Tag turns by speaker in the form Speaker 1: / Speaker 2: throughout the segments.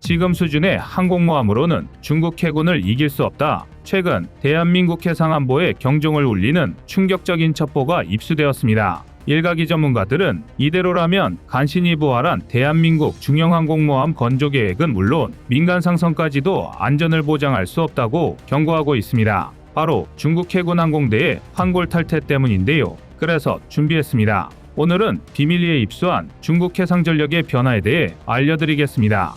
Speaker 1: 지금 수준의 항공모함으로는 중국 해군을 이길 수 없다. 최근 대한민국 해상안보에 경종을 울리는 충격적인 첩보가 입수되었습니다. 일가기 전문가들은 이대로라면 간신히 부활한 대한민국 중형항공모함 건조 계획은 물론 민간 상선까지도 안전을 보장할 수 없다고 경고하고 있습니다. 바로 중국 해군 항공대의 환골 탈퇴 때문인데요. 그래서 준비했습니다. 오늘은 비밀리에 입수한 중국 해상전력의 변화에 대해 알려드리겠습니다.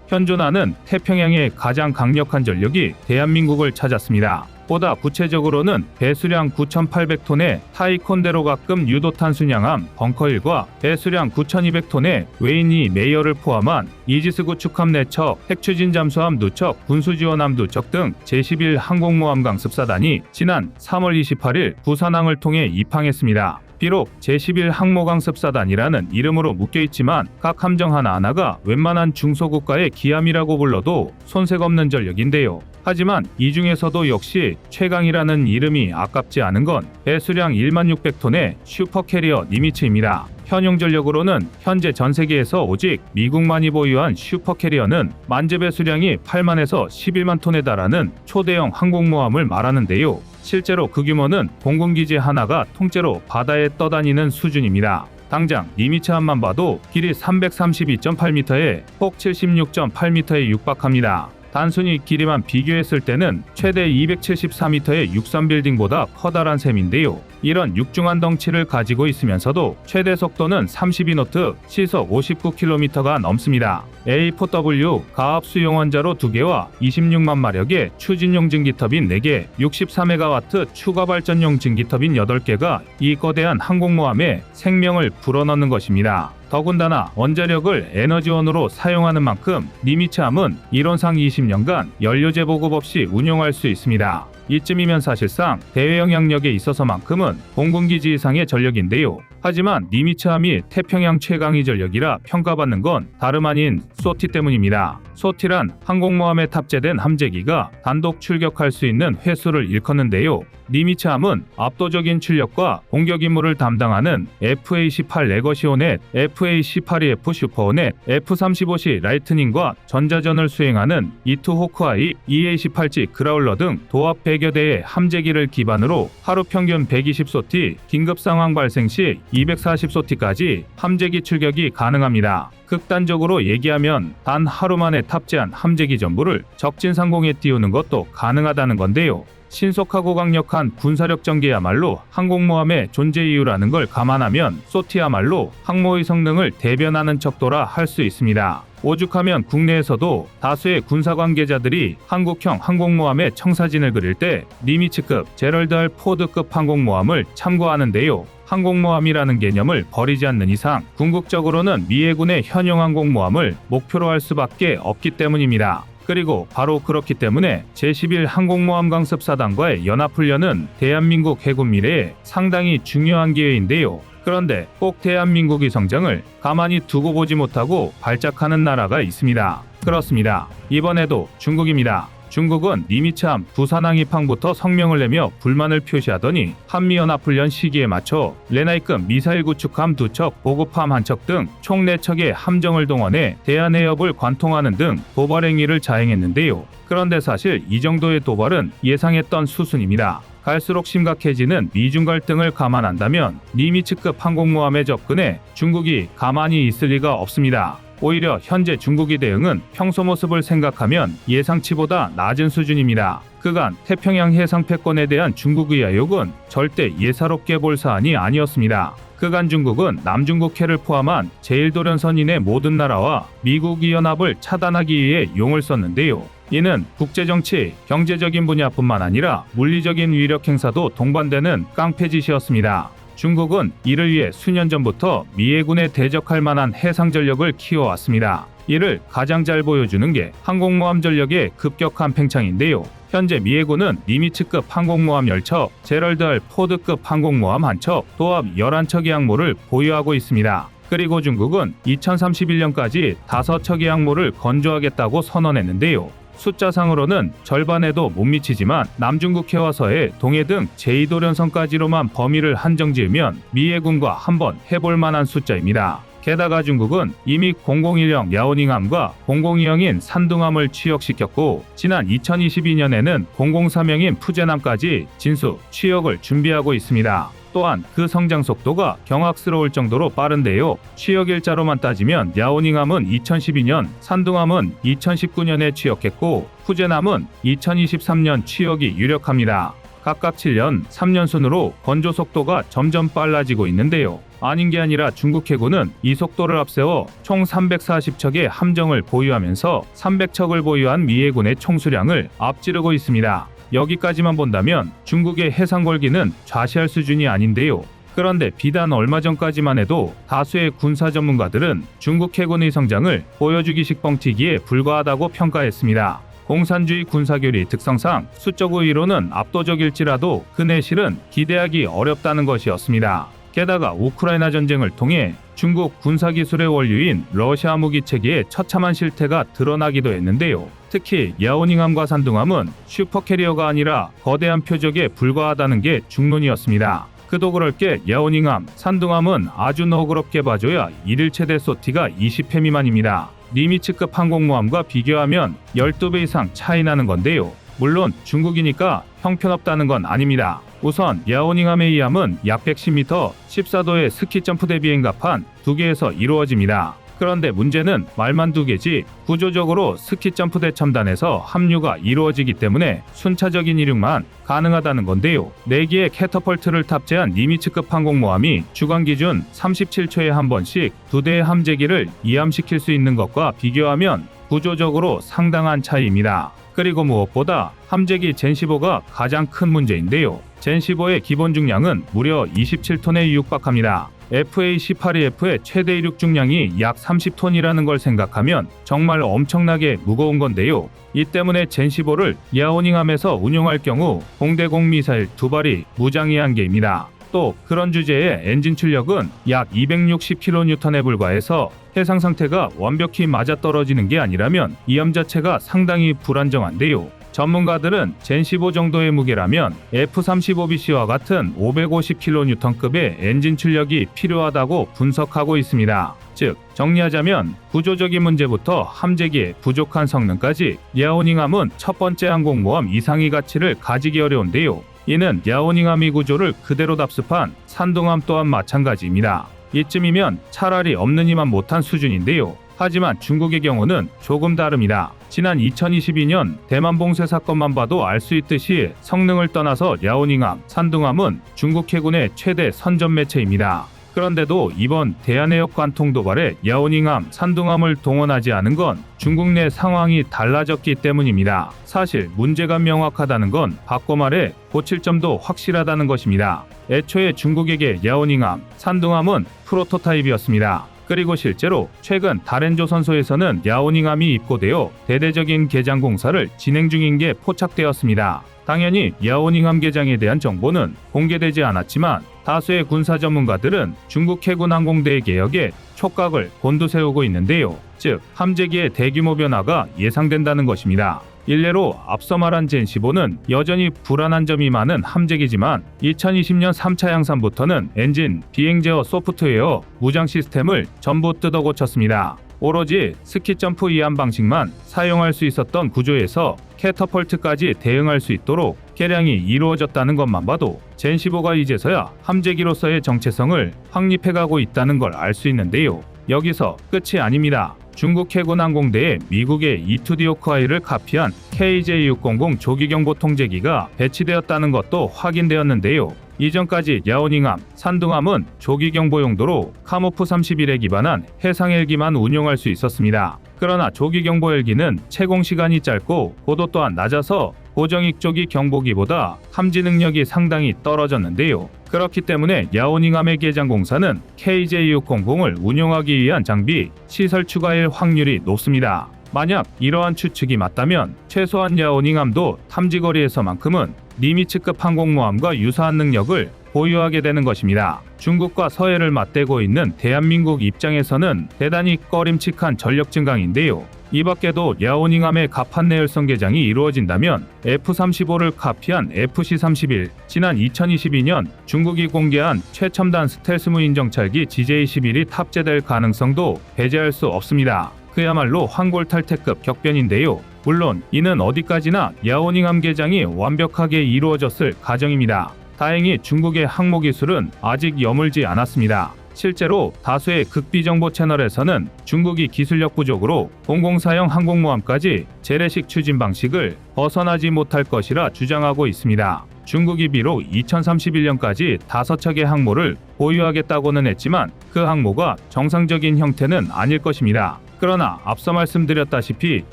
Speaker 1: 현존하는 태평양의 가장 강력한 전력이 대한민국을 찾았습니다. 보다 구체적으로는 배수량 9,800톤의 타이콘데로가급 유도탄 순양함 벙커1과 배수량 9,200톤의 웨이니 메이어를 포함한 이지스 구축함 4척, 핵추진 잠수함 2척, 군수지원함 2척 등 제11 항공모함 강습사단이 지난 3월 28일 부산항을 통해 입항했습니다. 비록 제11 항모강습사단이라는 이름으로 묶여있지만 각 함정 하나하나가 웬만한 중소국가의 기함이라고 불러도 손색 없는 전력인데요. 하지만 이 중에서도 역시 최강이라는 이름이 아깝지 않은 건 배수량 16,600톤의 슈퍼캐리어 니미츠입니다. 현용 전력으로는 현재 전 세계에서 오직 미국만이 보유한 슈퍼캐리어는 만재 배수량이 8만에서 11만 톤에 달하는 초대형 항공모함을 말하는데요. 실제로 그 규모는 공군기지 하나가 통째로 바다에 떠다니는 수준입니다. 당장 니미츠함만 봐도 길이 332.8m에 폭 76.8m에 육박합니다. 단순히 길이만 비교했을 때는 최대 274m의 육삼빌딩보다 커다란 셈인데요. 이런 육중한 덩치를 가지고 있으면서도 최대 속도는 32노트, 시속 59km가 넘습니다. A4W 가압 수용원자로 2개와 26만 마력의 추진용 증기터빈 4개, 63MW 추가 발전용 증기터빈 8개가 이 거대한 항공모함에 생명을 불어넣는 것입니다. 더군다나 원자력을 에너지원으로 사용하는 만큼 니미츠함은 이론상 20년간 연료제 보급 없이 운용할 수 있습니다. 이쯤이면 사실상 대외형 양력에 있어서만큼은 공군기지 이상의 전력인데요. 하지만 니미츠함이 태평양 최강의 전력이라 평가받는 건 다름 아닌 소티 때문입니다. 소티란 항공모함에 탑재된 함재기가 단독 출격할 수 있는 횟수를 일컫는데요. 니미츠함은 압도적인 출력과 공격 임무를 담당하는 FA-18 레거시호넷, FA-18EF 슈퍼호넷, F-35C 라이트닝과 전자전을 수행하는 E-2 호크아이, EA-18G 그라울러 등 도합 100여 대의 함재기를 기반으로 하루 평균 120소티, 긴급 상황 발생 시 240소티까지 함재기 출격이 가능합니다. 극단적으로 얘기하면 단 하루 만에 탑재한 함재기 전부를 적진 상공에 띄우는 것도 가능하다는 건데요. 신속하고 강력한 군사력 전개야말로 항공모함의 존재 이유라는 걸 감안하면 소티야말로 항모의 성능을 대변하는 척도라 할 수 있습니다. 오죽하면 국내에서도 다수의 군사 관계자들이 한국형 항공모함의 청사진을 그릴 때 니미츠급, 제럴드 R 포드급 항공모함을 참고하는데요. 항공모함이라는 개념을 버리지 않는 이상 궁극적으로는 미 해군의 현용 항공모함을 목표로 할 수밖에 없기 때문입니다. 그리고 바로 그렇기 때문에 제11 항공모함 강습사단과의 연합훈련은 대한민국 해군 미래에 상당히 중요한 기회인데요. 그런데 꼭 대한민국의 성장을 가만히 두고 보지 못하고 발작하는 나라가 있습니다. 그렇습니다. 이번에도 중국입니다. 중국은 니미츠함 부산항 입항부터 성명을 내며 불만을 표시하더니 한미연합훈련 시기에 맞춰 레나이급 미사일 구축함 2척, 보급함 1척 등 총 4척의 함정을 동원해 대한해협을 관통하는 등 도발 행위를 자행했는데요. 그런데 사실 이 정도의 도발은 예상했던 수순입니다. 갈수록 심각해지는 미중 갈등을 감안한다면 니미츠급 항공모함에 접근해 중국이 가만히 있을 리가 없습니다. 오히려 현재 중국의 대응은 평소 모습을 생각하면 예상치보다 낮은 수준입니다. 그간 태평양 해상 패권에 대한 중국의 야욕은 절대 예사롭게 볼 사안이 아니었습니다. 그간 중국은 남중국해를 포함한 제1도련선인의 모든 나라와 미국의 연합을 차단하기 위해 용을 썼는데요. 이는 국제정치, 경제적인 분야뿐만 아니라 물리적인 위력 행사도 동반되는 깡패짓이었습니다. 중국은 이를 위해 수년 전부터 미 해군에 대적할 만한 해상 전력을 키워왔습니다. 이를 가장 잘 보여주는 게 항공모함 전력의 급격한 팽창인데요. 현재 미 해군은 니미츠급 항공모함 10척, 제럴드 R 포드급 항공모함 1척, 도합 11척의 항모를 보유하고 있습니다. 그리고 중국은 2031년까지 5척의 항모를 건조하겠다고 선언했는데요. 숫자상으로는 절반에도 못 미치지만 남중국 해와 서해, 동해 등 제2도련선까지로만 범위를 한정지으면 미 해군과 한번 해볼 만한 숫자입니다. 게다가 중국은 이미 001형 야오닝함과 002형인 산둥함을 취역시켰고 지난 2022년에는 003형인 푸제남까지 진수 취역을 준비하고 있습니다. 또한 그 성장 속도가 경악스러울 정도로 빠른데요. 취역 일자로만 따지면 야오닝함은 2012년, 산둥함은 2019년에 취역했고 푸제남은 2023년 취역이 유력합니다. 각각 7년, 3년 순으로 건조 속도가 점점 빨라지고 있는데요. 아닌 게 아니라 중국 해군은 이 속도를 앞세워 총 340척의 함정을 보유하면서 300척을 보유한 미 해군의 총수량을 앞지르고 있습니다. 여기까지만 본다면 중국의 해상 골기는 좌시할 수준이 아닌데요. 그런데 비단 얼마 전까지만 해도 다수의 군사 전문가들은 중국 해군의 성장을 보여주기식 뻥튀기에 불과하다고 평가했습니다. 공산주의 군사교리 특성상 수적 우위로는 압도적일지라도 그 내실은 기대하기 어렵다는 것이었습니다. 게다가 우크라이나 전쟁을 통해 중국 군사기술의 원류인 러시아 무기체계의 처참한 실태가 드러나기도 했는데요. 특히 야오닝함과 산둥함은 슈퍼캐리어가 아니라 거대한 표적에 불과하다는 게 중론이었습니다. 그도 그럴 게 야오닝함, 산둥함은 아주 너그럽게 봐줘야 일일 최대 쏘티가 20회 미만입니다. 니미츠급 항공모함과 비교하면 12배 이상 차이 나는 건데요. 물론 중국이니까 형편없다는 건 아닙니다. 우선 야오닝함의 이함은 약 110m, 14도의 스키 점프대 비행갑판 2개에서 이루어집니다. 그런데 문제는 말만 2개지 구조적으로 스키 점프대 첨단에서 합류가 이루어지기 때문에 순차적인 이륙만 가능하다는 건데요. 4개의 캐터펄트를 탑재한 니미츠급 항공모함이 주간 기준 37초에 한 번씩 2대의 함재기를 이함시킬 수 있는 것과 비교하면 구조적으로 상당한 차이입니다. 그리고 무엇보다 함재기 젠15가 가장 큰 문제인데요. 젠15의 기본 중량은 무려 27톤에 육박합니다. FA-18EF의 최대 이륙 중량이 약 30톤이라는 걸 생각하면 정말 엄청나게 무거운 건데요. 이 때문에 젠15를 야오닝함에서 운용할 경우 공대공 미사일 2발이 무장의 한계입니다. 또 그런 주제에 엔진 출력은 약 260kN에 불과해서 해상 상태가 완벽히 맞아떨어지는 게 아니라면 이함 자체가 상당히 불안정한데요. 전문가들은 젠15 정도의 무게라면 F-35BC와 같은 550kN급의 엔진 출력이 필요하다고 분석하고 있습니다. 즉, 정리하자면 구조적인 문제부터 함재기의 부족한 성능까지 야오닝함은 첫 번째 항공모함 이상의 가치를 가지기 어려운데요. 이는 야오닝함의 구조를 그대로 답습한 산둥함 또한 마찬가지입니다. 이쯤이면 차라리 없는 이만 못한 수준인데요. 하지만 중국의 경우는 조금 다릅니다. 지난 2022년 대만 봉쇄 사건만 봐도 알 수 있듯이 성능을 떠나서 야오닝함, 산둥함은 중국 해군의 최대 선전 매체입니다. 그런데도 이번 대한해역 관통 도발에 야오닝함, 산둥함을 동원하지 않은 건 중국 내 상황이 달라졌기 때문입니다. 사실 문제가 명확하다는 건 바꿔 말해 고칠 점도 확실하다는 것입니다. 애초에 중국에게 야오닝함, 산둥함은 프로토타입이었습니다. 그리고 실제로 최근 다롄조선소에서는 야오닝함이 입고되어 대대적인 개장 공사를 진행 중인 게 포착되었습니다. 당연히 야오닝함 개장에 대한 정보는 공개되지 않았지만 다수의 군사 전문가들은 중국 해군 항공대의 개혁에 촉각을 곤두세우고 있는데요. 즉, 함재기의 대규모 변화가 예상된다는 것입니다. 일례로 앞서 말한 젠15는 여전히 불안한 점이 많은 함재기지만 2020년 3차 양산부터는 엔진, 비행제어 소프트웨어, 무장 시스템을 전부 뜯어 고쳤습니다. 오로지 스키점프 이함 방식만 사용할 수 있었던 구조에서 캐터펄트까지 대응할 수 있도록 개량이 이루어졌다는 것만 봐도 젠15가 이제서야 함재기로서의 정체성을 확립해가고 있다는 걸 알 수 있는데요. 여기서 끝이 아닙니다. 중국 해군 항공대에 미국의 E-2D 호크아이를 카피한 KJ-600 조기경보 통제기가 배치되었다는 것도 확인되었는데요. 이전까지 야오닝함, 산둥함은 조기경보 용도로 카모프 31에 기반한 해상 헬기만 운용할 수 있었습니다. 그러나 조기경보 헬기는 채공 시간이 짧고 고도 또한 낮아서 고정익 조기 경보기보다 함지 능력이 상당히 떨어졌는데요. 그렇기 때문에 야오닝함의 개장 공사는 KJ-600을 운용하기 위한 장비, 시설 추가일 확률이 높습니다. 만약 이러한 추측이 맞다면 최소한 야오닝함도 탐지거리에서만큼은 니미츠급 항공모함과 유사한 능력을 보유하게 되는 것입니다. 중국과 서해를 맞대고 있는 대한민국 입장에서는 대단히 꺼림칙한 전력 증강인데요. 이 밖에도 야오닝함의 갑판 내열성 개장이 이루어진다면 F-35를 카피한 FC-31, 지난 2022년 중국이 공개한 최첨단 스텔스 무인 정찰기 GJ-11이 탑재될 가능성도 배제할 수 없습니다. 그야말로 환골탈태급 격변인데요. 물론 이는 어디까지나 야오닝함 개장이 완벽하게 이루어졌을 가정입니다. 다행히 중국의 항모 기술은 아직 여물지 않았습니다. 실제로 다수의 극비정보 채널에서는 중국이 기술력 부족으로 공공사용 항공모함까지 재래식 추진 방식을 벗어나지 못할 것이라 주장하고 있습니다. 중국이 비록 2031년까지 5척의 항모를 보유하겠다고는 했지만 그 항모가 정상적인 형태는 아닐 것입니다. 그러나 앞서 말씀드렸다시피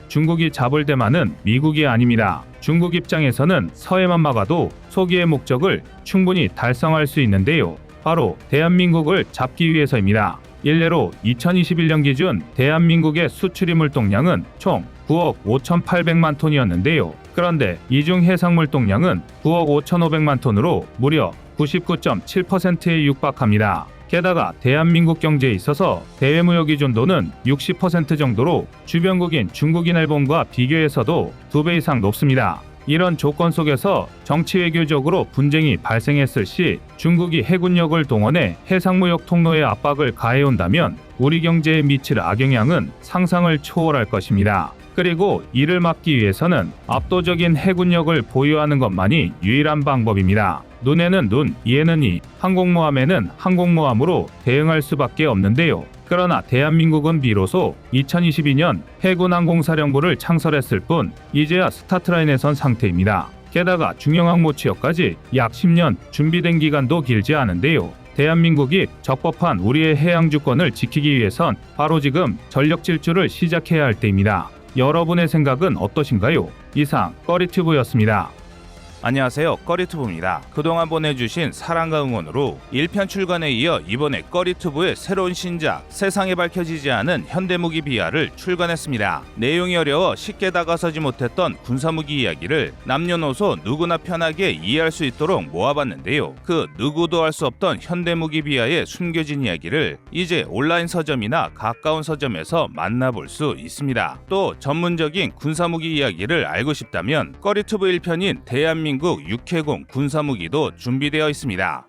Speaker 1: 중국이 잡을 대만은 미국이 아닙니다. 중국 입장에서는 서해만 막아도 소기의 목적을 충분히 달성할 수 있는데요. 바로 대한민국을 잡기 위해서입니다. 일례로 2021년 기준 대한민국의 수출입 물동량은 총 9억 5,800만 톤이었는데요. 그런데 이중 해상 물동량은 9억 5,500만 톤으로 무려 99.7%에 육박합니다. 게다가 대한민국 경제에 있어서 대외무역 의존도는 60% 정도로 주변국인 중국인 일본과 비교해서도 2배 이상 높습니다. 이런 조건 속에서 정치 외교적으로 분쟁이 발생했을 시 중국이 해군력을 동원해 해상무역 통로에 압박을 가해온다면 우리 경제에 미칠 악영향은 상상을 초월할 것입니다. 그리고 이를 막기 위해서는 압도적인 해군력을 보유하는 것만이 유일한 방법입니다. 눈에는 눈, 이에는 이, 항공모함에는 항공모함으로 대응할 수밖에 없는데요. 그러나 대한민국은 비로소 2022년 해군항공사령부를 창설했을 뿐 이제야 스타트라인에 선 상태입니다. 게다가 중형항모 취역까지 약 10년 준비된 기간도 길지 않은데요. 대한민국이 적법한 우리의 해양 주권을 지키기 위해선 바로 지금 전력 질주를 시작해야 할 때입니다. 여러분의 생각은 어떠신가요? 이상 꺼리튜브였습니다.
Speaker 2: 안녕하세요, 꺼리튜브입니다. 그동안 보내주신 사랑과 응원으로 1편 출간에 이어 이번에 꺼리튜브의 새로운 신작 세상에 밝혀지지 않은 현대무기 비하를 출간했습니다. 내용이 어려워 쉽게 다가서지 못했던 군사무기 이야기를 남녀노소 누구나 편하게 이해할 수 있도록 모아봤는데요. 그 누구도 알 수 없던 현대무기 비하의 숨겨진 이야기를 이제 온라인 서점이나 가까운 서점에서 만나볼 수 있습니다. 또 전문적인 군사무기 이야기를 알고 싶다면 꺼리튜브 1편인 대한민국 육해공 군사무기도 준비되어 있습니다.